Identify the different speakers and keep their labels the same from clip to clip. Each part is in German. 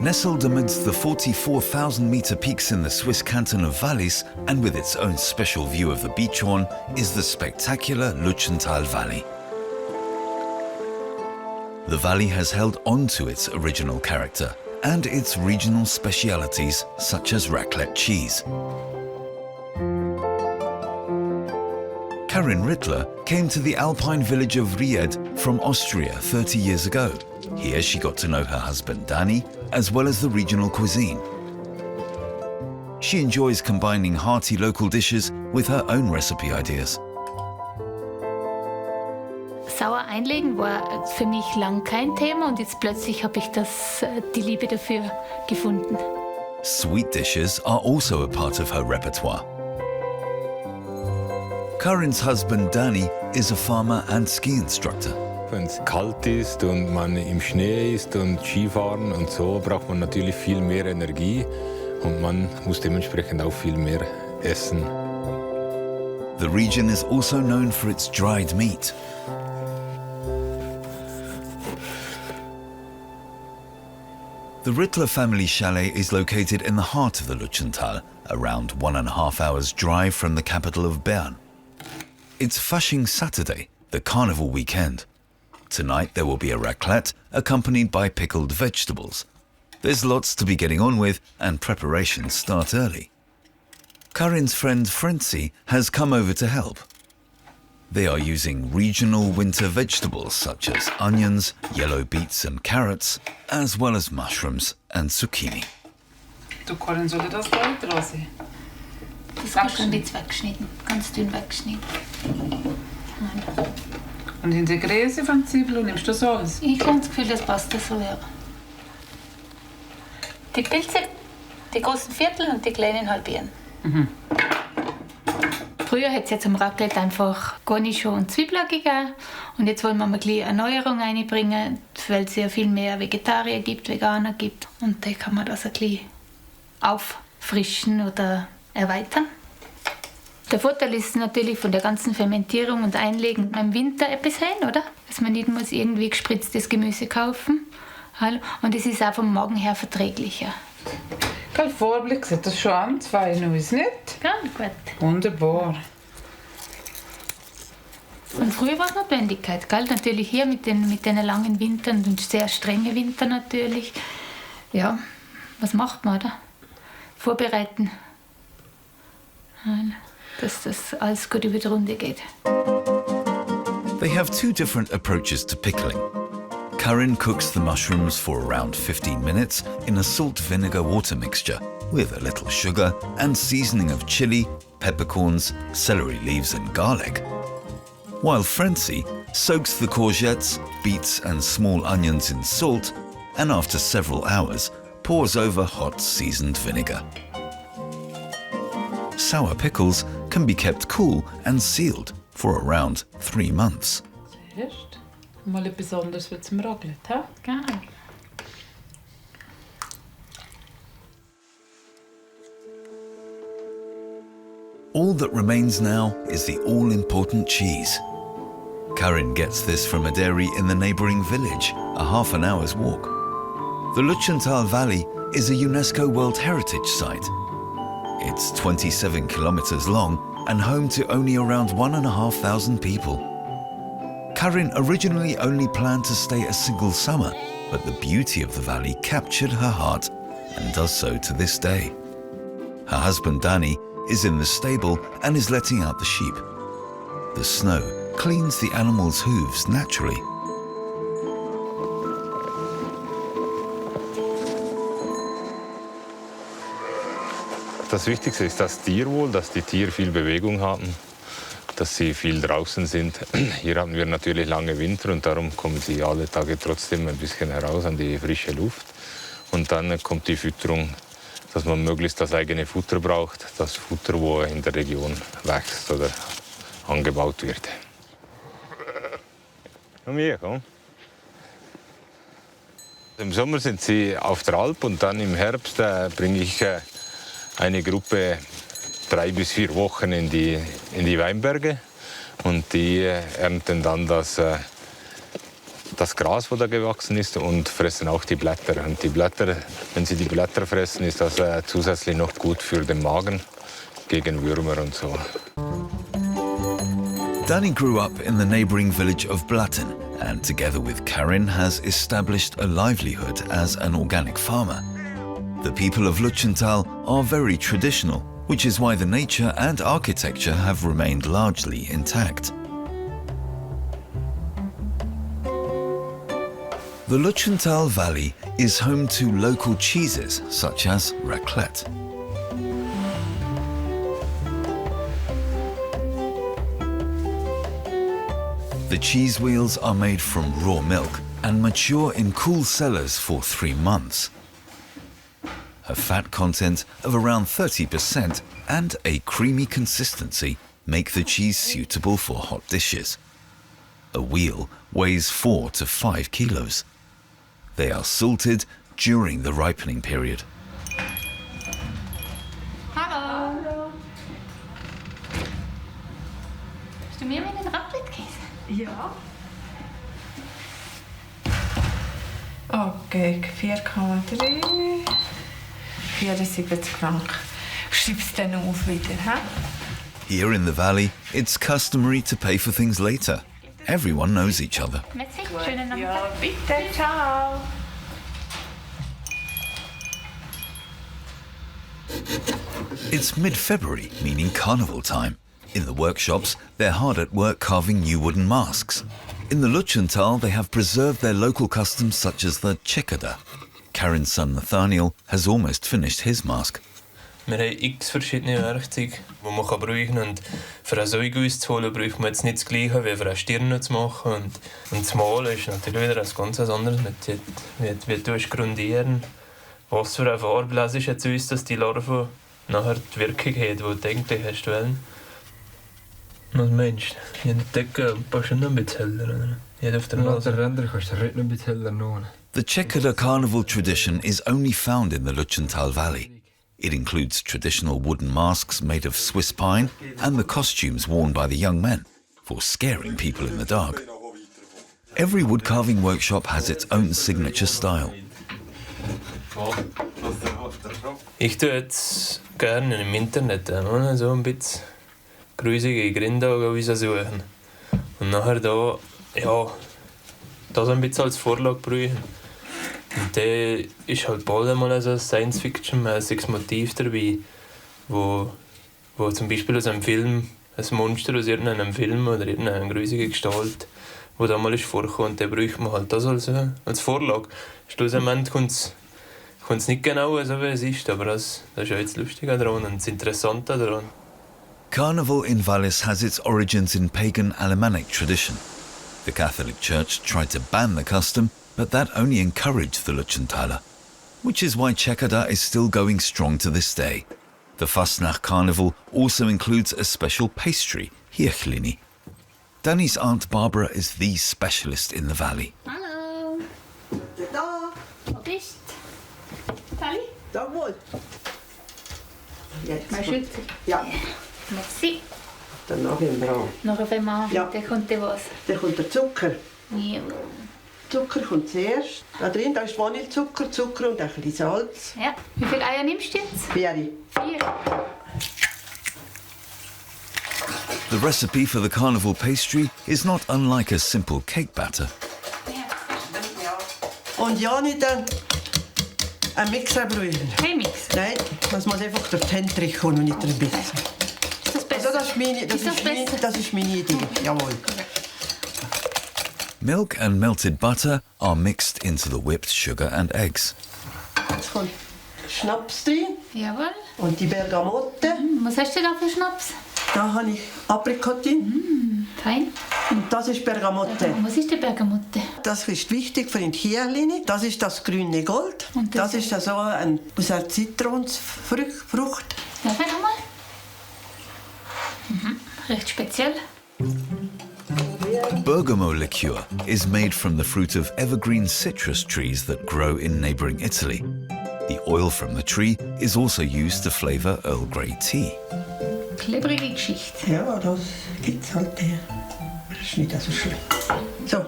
Speaker 1: Nestled amidst the 44,000-metre peaks in the Swiss canton of Valais and with its own special view of the Bietschhorn is the spectacular Luchental Valley. The valley has held on to its original character and its regional specialities such as raclette cheese. Karin Ritler came to the alpine village of Ried from Austria 30 years ago. Here she got to know her husband Dani, as well as the regional cuisine. She enjoys combining hearty local dishes with her own recipe ideas.
Speaker 2: Sauer einlegen war für mich lang kein Thema und jetzt plötzlich habe ich die Liebe dafür gefunden.
Speaker 1: Sweet dishes are also a part of her repertoire. Karin's husband Dani is a farmer and ski instructor.
Speaker 3: Wenn es kalt ist und man im Schnee ist und Skifahren und so, braucht man natürlich viel mehr Energie und man muss dementsprechend auch viel mehr essen.
Speaker 1: The region is also known for its dried meat. The Ritlers family chalet is located in the heart of the Lötschental, around 1.5 hours drive from the capital of Bern. It's Fasching Saturday, the Carnival weekend. Tonight there will be a raclette accompanied by pickled vegetables. There's lots to be getting on with and preparations start early. Karin's friend Frenzy has come over to help. They are using regional winter vegetables such as onions, yellow beets and carrots, as well as mushrooms and zucchini.
Speaker 4: Du, Karin, soll ich das da dran sein?
Speaker 2: Das kannst du ein bisschen wegschneiden, ganz dünn wegschneiden.
Speaker 4: Und in die Gräse von Zwiebeln nimmst du das alles?
Speaker 2: Ich habe das Gefühl, das passt so, ja. Die Pilze, die großen Viertel und die kleinen halbieren. Mhm. Früher hat es ja zum Raclette einfach Cornichon und Zwiebeln gegeben. Und jetzt wollen wir mal eine Erneuerung reinbringen, weil es ja viel mehr Vegetarier gibt, Veganer gibt. Und da kann man das ein bisschen auffrischen oder erweitern. Der Vorteil ist natürlich von der ganzen Fermentierung und Einlegen im Winter etwas haben, oder? Dass man nicht muss irgendwie gespritztes Gemüse kaufen. Und es ist auch vom Magen her verträglicher.
Speaker 4: Gell, Vorblick sieht das schon an, 2 Nuss, nicht?
Speaker 2: Ja, gut.
Speaker 4: Wunderbar.
Speaker 2: Und früher war es Notwendigkeit, gell? Natürlich hier mit den langen Wintern und sehr strengen Wintern natürlich. Ja, was macht man, oder? Vorbereiten. Dass das alles gut über die Runde geht.
Speaker 1: They have 2 different approaches to pickling. Karin cooks the mushrooms for around 15 minutes in a salt vinegar water mixture with a little sugar and seasoning of chili, peppercorns, celery leaves and garlic. While Frenzy soaks the courgettes, beets and small onions in salt and after several hours pours over hot seasoned vinegar. Sour pickles can be kept cool and sealed for around 3 months.
Speaker 4: Siehst du? Mal etwas anderes wie zum Raclette, hä?
Speaker 2: Geil.
Speaker 1: All that remains now is the all-important cheese. Karin gets this from a dairy in the neighbouring village, a half an hour's walk. The Luchental Valley is a UNESCO World Heritage Site. It's 27 kilometres long and home to only around 1,500 people. Karin originally only planned to stay a single summer, but the beauty of the valley captured her heart and does so to this day. Her husband Dani is in the stable and is letting out the sheep. The snow cleans the animals' hooves naturally.
Speaker 3: Das Wichtigste ist das Tierwohl, dass die Tiere viel Bewegung haben, dass sie viel draußen sind. Hier haben wir natürlich lange Winter und darum kommen sie alle Tage trotzdem ein bisschen heraus an die frische Luft. Und dann kommt die Fütterung, dass man möglichst das eigene Futter braucht, das Futter, wo in der Region wächst oder angebaut wird. Komm hier, komm. Im Sommer sind sie auf der Alp und dann im Herbst bringe ich eine Gruppe 3 bis 4 Wochen in die Weinberge und die ernten dann das Gras, das da gewachsen ist, und fressen auch die Blätter. Und die Blätter, wenn sie die Blätter fressen, ist das zusätzlich noch gut für den Magen gegen Würmer und so.
Speaker 1: Dani grew up in the neighbouring village of Blatten and, together with Karin, has established a livelihood as an organic farmer. The people of Luchental are very traditional, which is why the nature and architecture have remained largely intact. The Lötschental Valley is home to local cheeses such as Raclette. The cheese wheels are made from raw milk and mature in cool cellars for 3 months. A fat content of around 30% and a creamy consistency make the cheese suitable for hot dishes. A wheel weighs 4 to 5 kilos. They are salted during the ripening period.
Speaker 2: Hallo. Hast du mir meinen Raclette-Käse?
Speaker 4: Ja. Okay, 4,3. 74 Franken. Schreib's dann auf wieder, hä?
Speaker 1: Here in the valley, it's customary to pay for things later. Everyone knows each other.
Speaker 2: Merci, schönen Abend.
Speaker 4: Ja, bitte, ciao.
Speaker 1: It's mid-February, meaning carnival time. In the workshops, they're hard at work carving new wooden masks. In the Luchental, they have preserved their local customs such as the Chagada. Karin's son Nathanael has almost finished his mask.
Speaker 5: Wir haben x verschiedene Werkzeuge, die man brauchen kann. Und für ein Säugehaus zu holen, braucht man jetzt nicht das Gleiche wie für eine Stirn zu machen. Und das Malen ist natürlich wieder ein ganz anderes Method. Wie du grundieren, was für eine Farbe lässt jetzt uns, dass die Larve nachher die Wirkung hat, die du eigentlich hast wollen. Was meinst du? In der Decke passt noch ein bisschen heller, oder? Nicht auf der Nase.
Speaker 6: Der Ränder kannst du ein bisschen heller machen.
Speaker 1: The Chagada carnival tradition is only found in the Luchental Valley. It includes traditional wooden masks made of Swiss pine and the costumes worn by the young men for scaring people in the dark. Every woodcarving workshop has its own signature style.
Speaker 5: Ich tue jetzt gerne im Internet so ein bisschen grusige Grindaugen suchen. Und nachher da, ja, das ein bisschen als Vorlage brauchen. Und da ist halt bald einmal so ein Science-Fiction-mäßiges Motiv dabei, wo zum Beispiel aus einem Film, ein Monster aus irgendeinem Film oder irgendeine grusige Gestalt, wo da mal ist vorkommt, und dann braucht man halt das als Vorlage. Schlussendlich kommt es nicht genau so, wie es ist, aber das ist ja jetzt lustig daran und das Interessante daran.
Speaker 1: Carnival in Valais has its origins in pagan Alemannic tradition. The Catholic Church tried to ban the custom, but that only encouraged the Luchentaler, which is why Chagada is still going strong to this day. The Fastnacht Carnival also includes a special pastry, hirchlini. Dani's Aunt Barbara is the specialist in the valley.
Speaker 2: Hallo.
Speaker 7: Da,
Speaker 2: Wo bist du? Dani?
Speaker 7: da wohl. Jetzt.
Speaker 2: Mal schützen.
Speaker 7: Ja,
Speaker 2: Merci.
Speaker 7: dann noch im Brot.
Speaker 2: Noch auf einmal.
Speaker 7: Ja.
Speaker 2: Dann kommt dann was.
Speaker 7: Dann kommt der Zucker.
Speaker 2: Ja.
Speaker 7: Zucker kommt zuerst. Da drin da ist Vanillezucker, Zucker und ein bisschen Salz.
Speaker 2: Ja. Wie viele Eier nimmst du jetzt?
Speaker 7: 4.
Speaker 2: 4.
Speaker 1: The recipe for the carnival pastry is not unlike a simple cake batter.
Speaker 7: Und ja nicht ein Mixer brauchen.
Speaker 2: Kein Mix.
Speaker 7: Nein, das muss einfach durch die Hände kommen und nicht durch den Biss.
Speaker 2: Ist das besser?
Speaker 7: Also das ist meine Idee. Jawohl.
Speaker 1: Milk and melted butter are mixed into the whipped sugar and eggs.
Speaker 7: Jetzt kommt Schnaps drin.
Speaker 2: Jawohl.
Speaker 7: Und die Bergamotte.
Speaker 2: Was hast du da für Schnaps?
Speaker 7: Da habe ich Aprikotin.
Speaker 2: Fein.
Speaker 7: Und das ist Bergamotte.
Speaker 2: Und was ist die Bergamotte?
Speaker 7: Das ist wichtig für die Tierlinie. Das ist das grüne Gold.
Speaker 2: Und
Speaker 7: das ist so aus einer Zitronenfrucht.
Speaker 2: Ja, nochmal. Recht speziell.
Speaker 1: Bergamo liqueur is made from the fruit of evergreen citrus trees that grow in neighbouring Italy. The oil from the tree is also used to flavour Earl Grey tea.
Speaker 2: Klebrige Geschichte.
Speaker 7: Ja, das gibt's halt hier. Das ist nicht so schlimm. So.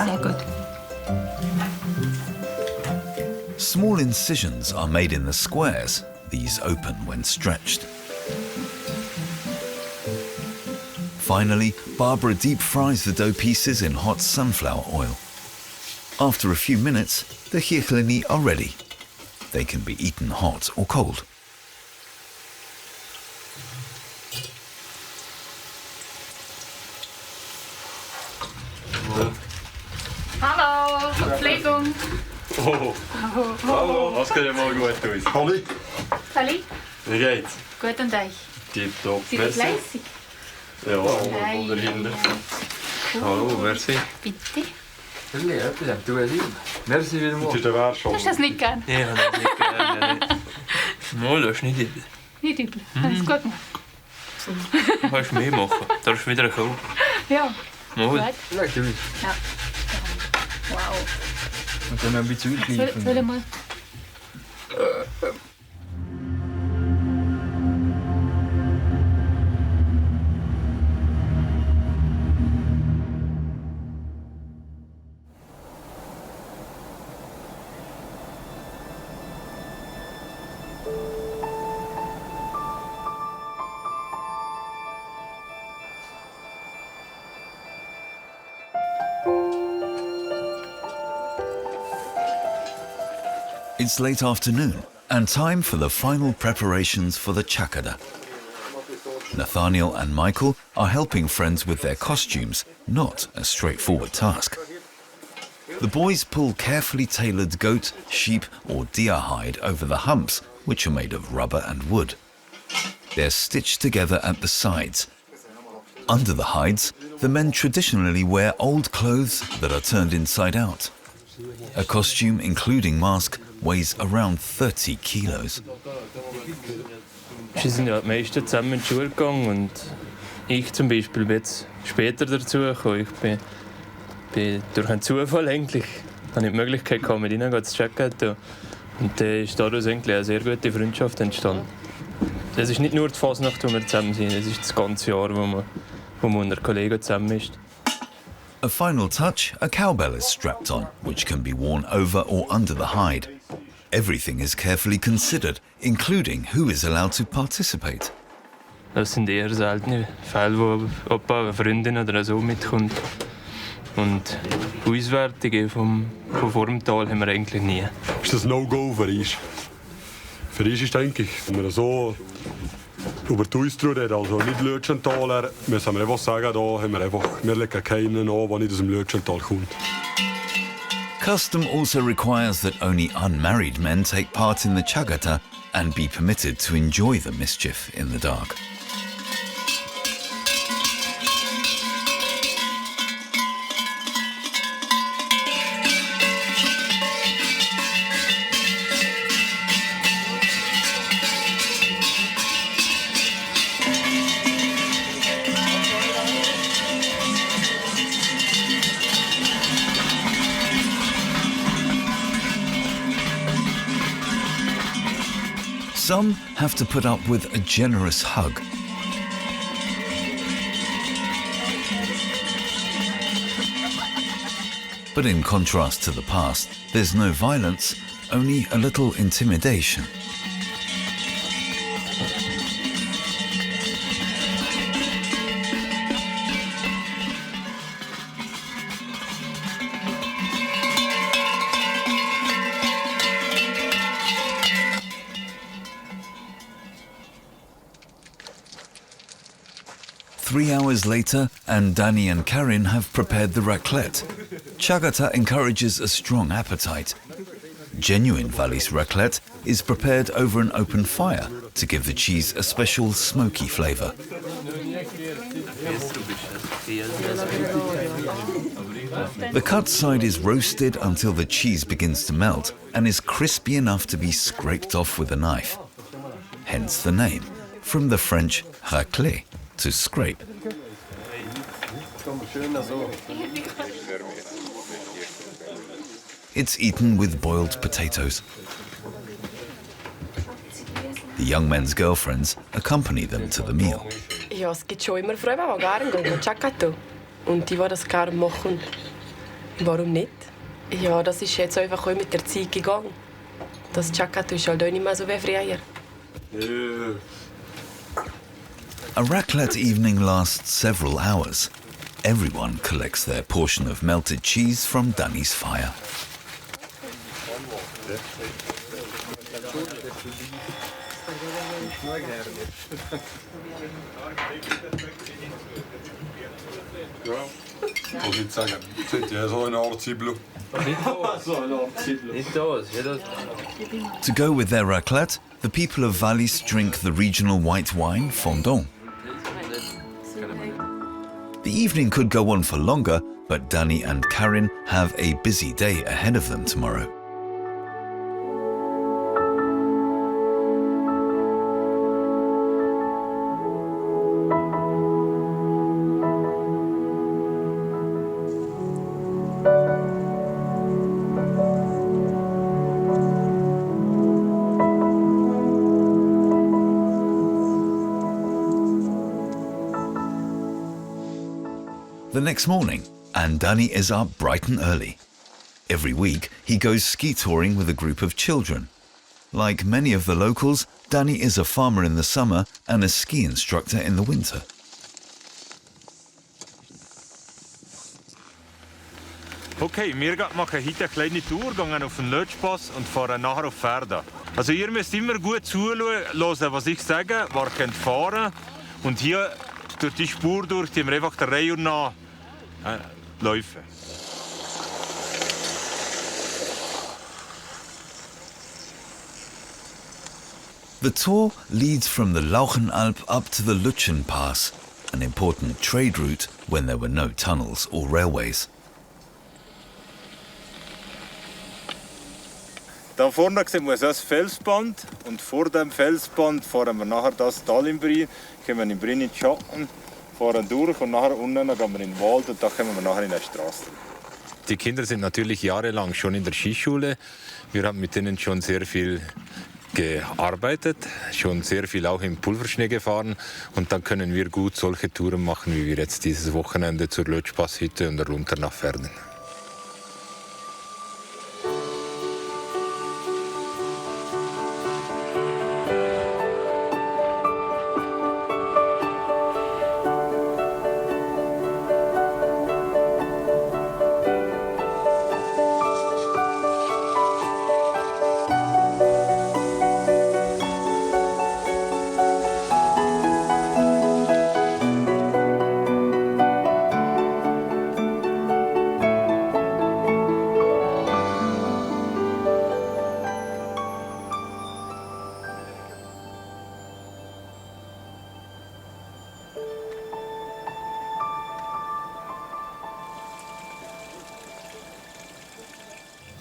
Speaker 2: Sehr gut.
Speaker 1: Small incisions are made in the squares. These open when stretched. Finally, Barbara deep fries the dough pieces in hot sunflower oil. After a few minutes, the chichlini are ready. They can be eaten hot or cold.
Speaker 2: Hallo, Verpflegung.
Speaker 8: Hallo, was geht ja mal gut aus?
Speaker 6: Halli.
Speaker 2: Sali,
Speaker 8: Wie geht's?
Speaker 2: gut und euch?
Speaker 8: Tipptopp,
Speaker 2: Seid ihr fleißig?
Speaker 8: Ja, und dahinter. Hallo, merci.
Speaker 2: Bitte.
Speaker 6: Merci wieder
Speaker 8: Das ist der Wert schon.
Speaker 2: Du hast das nicht gern?
Speaker 5: Ich habe das nicht gerne. Mal, das ist nicht übel.
Speaker 2: Nicht übel. Alles gut gemacht.
Speaker 5: Du kannst mehr machen. Da ist wieder kommen.
Speaker 2: Ja.
Speaker 5: Mal.
Speaker 2: Gut.
Speaker 6: Leg dir
Speaker 2: Ja. Wow.
Speaker 6: Und dann ein bisschen
Speaker 2: Soll ich mal?
Speaker 1: It's late afternoon and time for the final preparations for the Chagada. Nathanael and Michael are helping friends with their costumes, not a straightforward task. The boys pull carefully tailored goat, sheep or deer hide over the humps, which are made of rubber and wood. They're stitched together at the sides. Under the hides, the men traditionally wear old clothes that are turned inside out. A costume, including mask, weighs around 30 kilos.
Speaker 5: Sie sind ja die meisten zusammen in die Schule gegangen und ich zum Beispiel bin jetzt später dazu gekommen. Ich bin durch einen Zufall eigentlich, habe ich die Möglichkeit gehabt, mit ihnen zu Tschäggättä. Und da ist daraus eigentlich eine sehr gute Freundschaft entstanden. Es ist nicht nur die Fasnacht, wo wir zusammen sind, es ist das ganze Jahr, wo man unter Kollegen zusammen ist.
Speaker 1: A final touch, a cowbell is strapped on, which can be worn over or under the hide. Everything is carefully considered, including who is allowed to participate.
Speaker 5: Das sind eher seltene Fälle, wo eine Freundin oder so mitkommt. Und Auswertungen von vor dem Tal haben wir eigentlich nie.
Speaker 8: Ist das No-Go für uns? Für uns ist, denke ich, wenn wir so über die Austria reden, also nicht Lötschentaler, müssen wir einfach sagen, da haben wir legen keinen an, der nicht aus dem Lötschental kommt.
Speaker 1: Custom also requires that only unmarried men take part in the Chagada and be permitted to enjoy the mischief in the dark. Some have to put up with a generous hug. But in contrast to the past, there's no violence, only a little intimidation. 3 hours later, and Dani and Karin have prepared the raclette. Chagada encourages a strong appetite. Genuine Valais raclette is prepared over an open fire to give the cheese a special smoky flavour. The cut side is roasted until the cheese begins to melt and is crispy enough to be scraped off with a knife. Hence the name, from the French raclette, to scrape. It's eaten with boiled potatoes. The young men's girlfriends accompany them to the meal.
Speaker 9: Ja, es gibt schon immer Frauen, die gerne gehen, Tschäggättä. Und die das gerne machen. Warum nicht? Ja, das ist jetzt einfach mit der Zeit gegangen. Das Tschäggättä ist halt auch nicht mehr so wie früher.
Speaker 1: A raclette evening lasts several hours. Everyone collects their portion of melted cheese from Dani's fire.
Speaker 8: Was ich sagen, das ist so eine Art Zwiebel.
Speaker 1: To go with their raclette, the people of Valais drink the regional white wine, fondant. The evening could go on for longer, but Dani and Karin have a busy day ahead of them tomorrow. The next morning, and Dani is up bright and early. Every week, he goes ski touring with a group of children. Like many of the locals, Dani is a farmer in the summer and a ski instructor in the winter.
Speaker 3: Okay, wir machen heute eine kleine Tour, gehen auf den Lötschpass und fahren nachher auf Pferde. Also ihr müsst immer gut zuhören, was ich sage, wo ihr könnt fahren. Und hier durch die Spur durch, die wir einfach der Reihe nach laufen.
Speaker 1: The tour leads from the Luchental up to the Luchental, an important trade route when there were no tunnels or railways.
Speaker 3: Da vorne sehen wir das Felsband und vor dem Felsband fahren wir nachher das Tal im Ried, kommen in den Schatten, fahren durch und nachher unten gehen wir in den Wald und da kommen wir nachher in die Straße. Die Kinder sind natürlich jahrelang schon in der Skischule. Wir haben mit ihnen schon sehr viel gearbeitet, schon sehr viel auch im Pulverschnee gefahren und dann können wir gut solche Touren machen, wie wir jetzt dieses Wochenende zur Lötschpasshütte und runter nach Verden.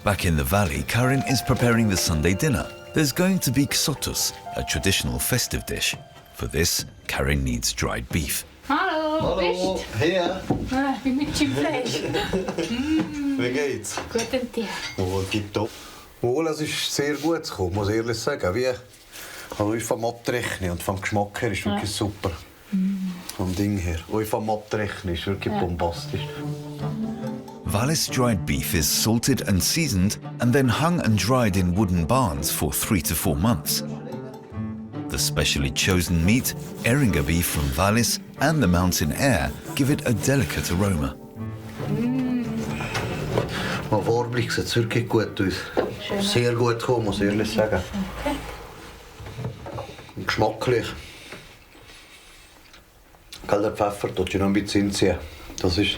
Speaker 1: Back in the valley, Karin is preparing the Sunday dinner. There's going to be Gsottus, a traditional festive dish. For this, Karin needs dried beef.
Speaker 2: Hallo, bist
Speaker 10: Hier.
Speaker 2: du? Wie mit Fleisch.
Speaker 10: Wie geht's?
Speaker 2: Gut und dir?
Speaker 10: Wohl, tipptopp. Wohl, es ist sehr gut gekommen, muss ich ehrlich sagen. Wie, also vom Abtrechnen und vom Geschmack her ist wirklich super. Vom Ding her. Und vom Abtrechnen ist wirklich bombastisch.
Speaker 1: Valais dried beef is salted and seasoned and then hung and dried in wooden barns for 3 to 4 months. The specially chosen meat, Eringa beef from Valais and the mountain air give it a delicate aroma.
Speaker 10: Mal farblich sieht es wirklich gut aus. Sehr gut gekommen, muss ich ehrlich sagen. Und geschmacklich. kalter Pfeffer, tut noch ein bisschen hinziehen. Das ist...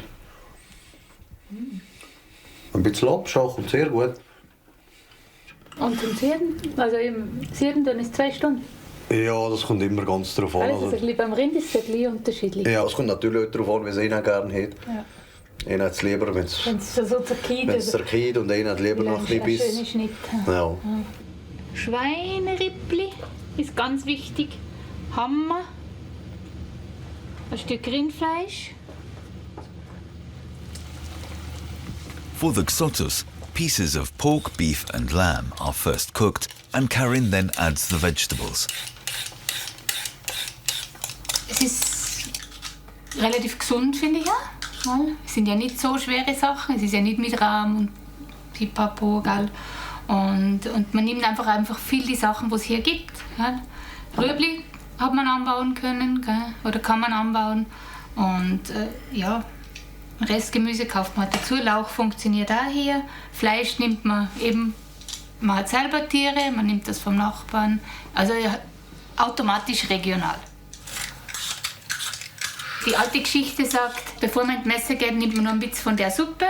Speaker 10: Ein bisschen Lobschach und sehr gut.
Speaker 2: Und zum Sieden? Also im Sieden dann ist 2 Stunden?
Speaker 10: Ja, das kommt immer ganz drauf an.
Speaker 2: Also beim Rind ist es ein bisschen unterschiedlich.
Speaker 10: Ja, es kommt natürlich auch darauf an, wie es einer gerne hat. Ja. Einer hat es lieber, wenn es
Speaker 2: so zerkeilt
Speaker 10: und einer hat lieber noch ein bisschen Biss.
Speaker 2: Schöne Schnitt.
Speaker 10: Ja.
Speaker 2: Schweinerippli ist ganz wichtig. Hammer. Ein Stück Rindfleisch.
Speaker 1: For the Gsottus, pieces of pork, beef and lamb are first cooked and Karin then adds the vegetables.
Speaker 2: Es ist relativ gesund, finde ich. Ja? Es sind ja nicht so schwere Sachen. Es ist ja nicht mit Rahm und Pipapo, gell? Und man nimmt einfach viel die Sachen, die es hier gibt. Gell? Rüebli hat man anbauen können, gell? Oder kann man anbauen. Und ja, Restgemüse kauft man dazu. Lauch funktioniert auch hier. Fleisch nimmt man eben, man hat selber Tiere, man nimmt das vom Nachbarn. Also ja, automatisch regional. Die alte Geschichte sagt, bevor man in die Messe geht, nimmt man noch ein bisschen von der Suppe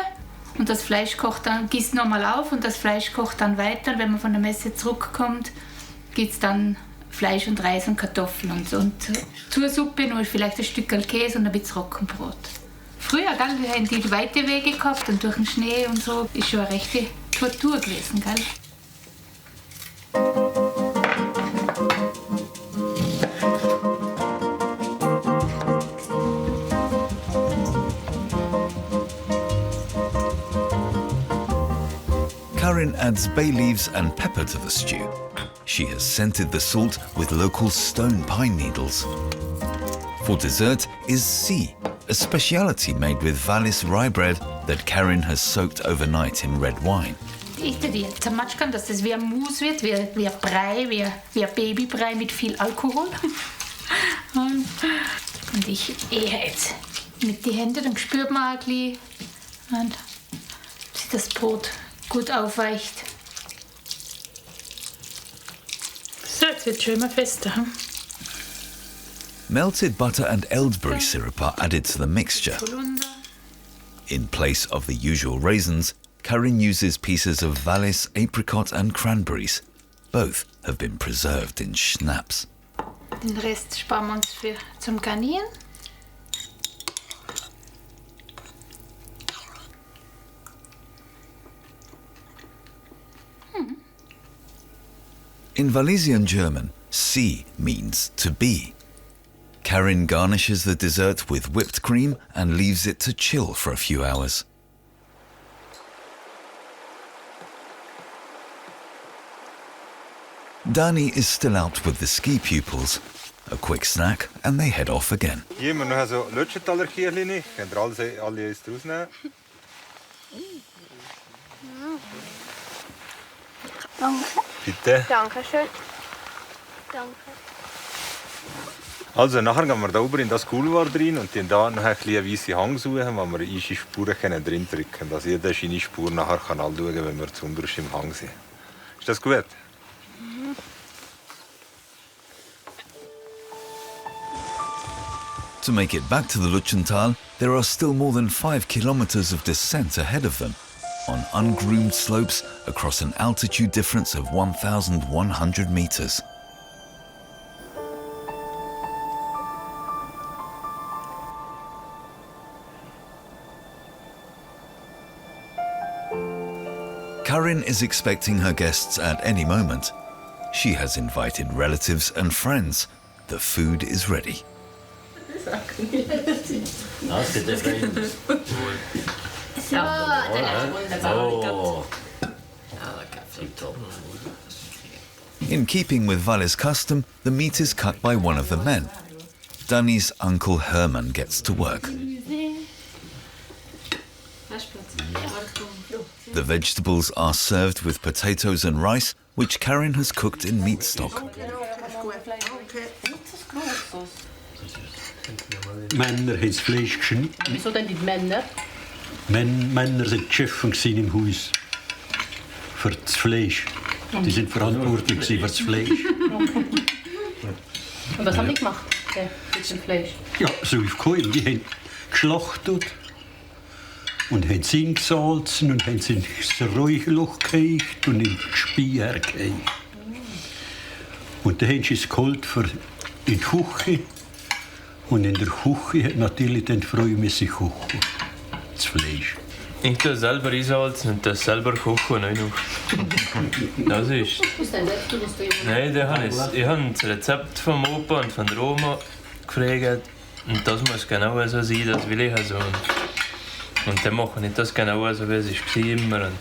Speaker 2: und das Fleisch kocht dann, gießt nochmal auf und das Fleisch kocht dann weiter. Und wenn man von der Messe zurückkommt, gibt es dann Fleisch und Reis und Kartoffeln und so. Und zur Suppe nur vielleicht ein Stück Käse und ein bisschen Roggenbrot. Früher, gell, wir haben die weite Wege gehabt und durch den Schnee und so, ist schon eine rechte Tortur gewesen, gell?
Speaker 1: Karin adds bay leaves and pepper to the stew. She has scented the salt with local stone pine needles. For dessert is C, a speciality made with Valais rye bread that Karin has soaked overnight in red wine.
Speaker 2: Ich tue die zermatschern, dass das wie ein Mousse wird, wie ein Brei, wie ein Babybrei mit viel Alkohol. Und ich ehe jetzt mit den Händen, dann spürt man ein bisschen, dass das Brot gut aufweicht. So, jetzt wird es schon immer fester.
Speaker 1: Melted butter and elderberry syrup are added to the mixture. In place of the usual raisins, Karin uses pieces of Valais apricot and cranberries. Both have been preserved in schnapps.
Speaker 2: Den Rest sparen wir uns zum Garnieren.
Speaker 1: In Valisian German, C means to be. Karin garnishes the dessert with whipped cream and leaves it to chill for a few hours. Dani is still out with the ski pupils. A quick snack and they head off again.
Speaker 3: Hier haben wir noch so Lötschentaler Kirchli. Könnt ihr alle eins rausnehmen?
Speaker 11: Danke.
Speaker 3: Bitte.
Speaker 11: Dankeschön. Danke.
Speaker 3: Also nachher gehen wir da oben in das Couloir rein und dann da noch ein bisschen weisse Hang suchen, wo wir unsere Spuren drin drücken können. Dass jeder seine Spur nachher kann anschauen kann, wenn wir zu unterst im Hang sind. Ist das gut?
Speaker 11: Mhm.
Speaker 1: To make it back to the Luchental, there are still more than 5 kilometers of descent ahead of them, on ungroomed slopes across an altitude difference of 1,100 meters. Karin is expecting her guests at any moment. She has invited relatives and friends. The food is ready. In keeping with Valais custom, the meat is cut by one of the men. Dani's uncle Herman gets to work. The vegetables are served with potatoes and rice, which Karin has cooked in meat stock.
Speaker 12: Männer haben das Fleisch geschnitten.
Speaker 9: Wieso denn die Männer?
Speaker 12: Männer sind die Chefs im Haus. Für das Fleisch. Die sind verantwortlich für das Fleisch.
Speaker 9: Und was haben die gemacht?
Speaker 2: Gsottus mit dem Fleisch?
Speaker 12: Ja, so wie Kohl. Die haben geschlachtet und haben es eingesalzen und haben es ins Räucherloch geheicht und in die Speier geheicht. Und dann haben sie es geholt für in die Küche. Und in der Küche hat natürlich dann die Frau müssen kochen. Das Fleisch.
Speaker 5: Ich tue selber einsalzen und das selber kochen. Das ist...
Speaker 2: Was denn das?
Speaker 5: Nein, ich habe das Rezept vom Opa und von der Oma gefragt. Und das muss genau so sein, das will ich so. Und dann mache ich das genau so, wie es war immer. Und